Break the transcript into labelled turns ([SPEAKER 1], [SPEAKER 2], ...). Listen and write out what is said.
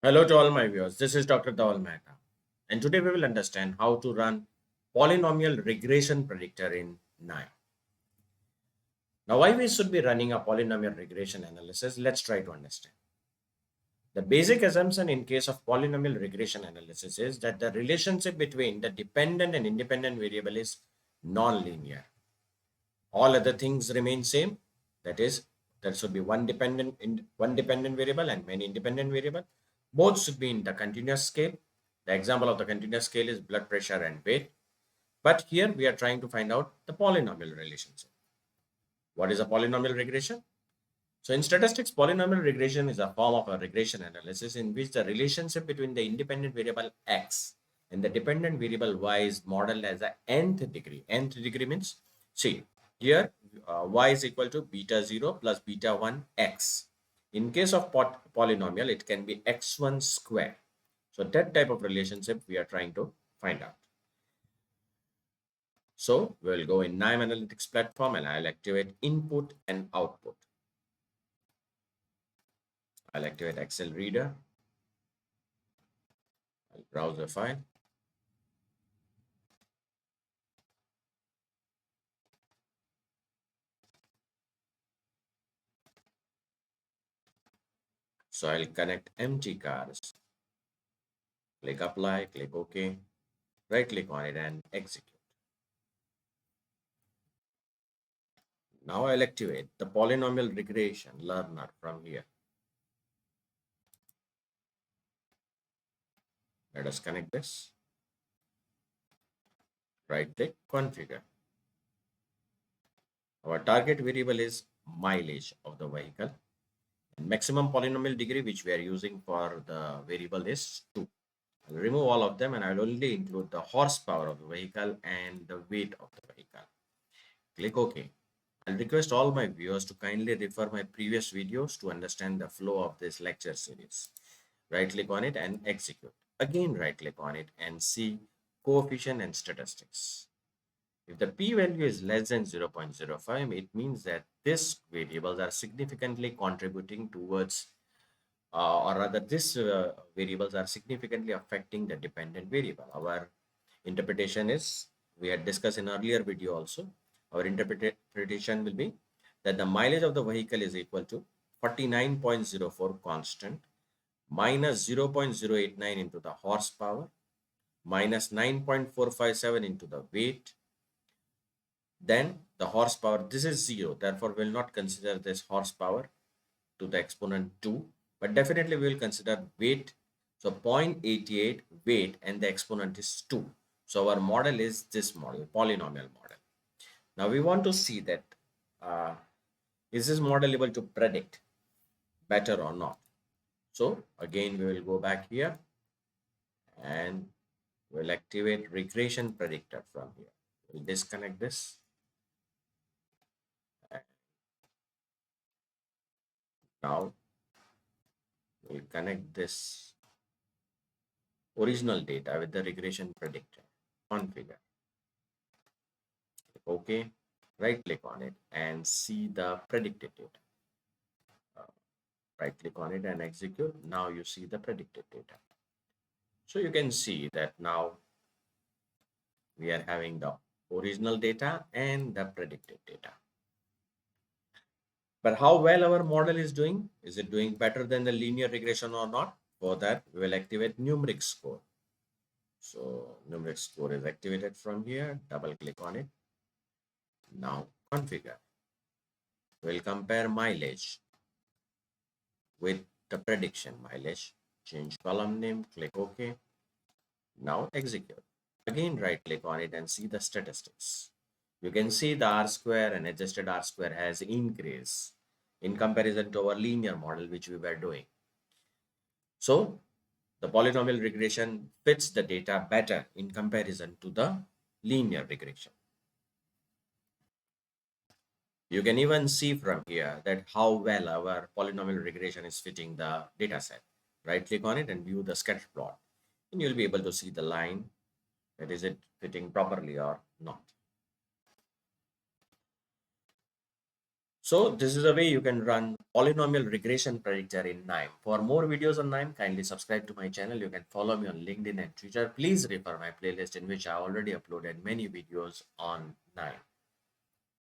[SPEAKER 1] Hello to all my viewers. This is Dr. Dhaval Maheta, and today we will understand how to run polynomial regression predictor in KNIME. Now, why we should be running a polynomial regression analysis? Let's try to understand. The basic assumption in case of polynomial regression analysis is that the relationship between the dependent and independent variable is non-linear. All other things remain same. That is, there should be one dependent variable and many independent variable. Both should be in the continuous scale. The example of the continuous scale is blood pressure and weight. But here we are trying to find out the polynomial relationship. What is a polynomial regression? So in statistics, polynomial regression is a form of a regression analysis in which the relationship between the independent variable x and the dependent variable y is modeled as a nth degree. Nth degree means, see, here y is equal to beta 0 plus beta 1 x. In case of polynomial, it can be x1 square. So that type of relationship we are trying to find out. So we'll go in KNIME Analytics platform and I'll activate input and output. I'll activate Excel Reader. I'll browse the file. So I'll connect empty cars. Click apply, click OK, right click on it and execute. Now I'll activate the polynomial regression learner from here. Let us connect this. Right click, configure. Our target variable is mileage of the vehicle. And maximum polynomial degree which we are using for the variable is 2. I'll remove all of them and I'll only include the horsepower of the vehicle and the weight of the vehicle. Click OK. I'll request all my viewers to kindly refer my previous videos to understand the flow of this lecture series. Right click on it and execute. Again right click on it and see coefficient and statistics. If the p-value is less than 0.05, it means that these variables are significantly contributing towards or rather these variables are significantly affecting the dependent variable. Our interpretation is, we had discussed in earlier video also, our interpretation will be that the mileage of the vehicle is equal to 49.04 constant minus 0.089 into the horsepower minus 9.457 into the weight. Then the horsepower, this is 0, therefore we will not consider this horsepower to the exponent 2, but definitely we will consider weight. So 0.88 weight and the exponent is 2. So our model is this model, polynomial model. Now we want to see that is this model able to predict better or not. So again we will go back here and we'll activate regression predictor from here. We'll disconnect this. Now we'll connect this original data with the regression predictor. Configure. OK. Right click on it and see the predicted data. Right click on it and execute. Now you see the predicted data. So you can see that now we are having the original data and the predicted data. But how well our model is doing? Is it doing better than the linear regression or not? For that, we will activate numeric score. So numeric score is activated from here. Double click on it. Now configure. We'll compare mileage with the prediction mileage. Change column name, click OK. Now execute. Again, right click on it and see the statistics. You can see the R square and adjusted R square has increased in comparison to our linear model which we were doing. So the polynomial regression fits the data better in comparison to the linear regression. You can even see from here that how well our polynomial regression is fitting the data set. Right click on it and view the scatter plot. And you'll be able to see the line, that is it fitting properly or not. So this is a way you can run Polynomial Regression Predictor in KNIME. For more videos on KNIME, kindly subscribe to my channel. You can follow me on LinkedIn and Twitter. Please refer my playlist in which I already uploaded many videos on KNIME.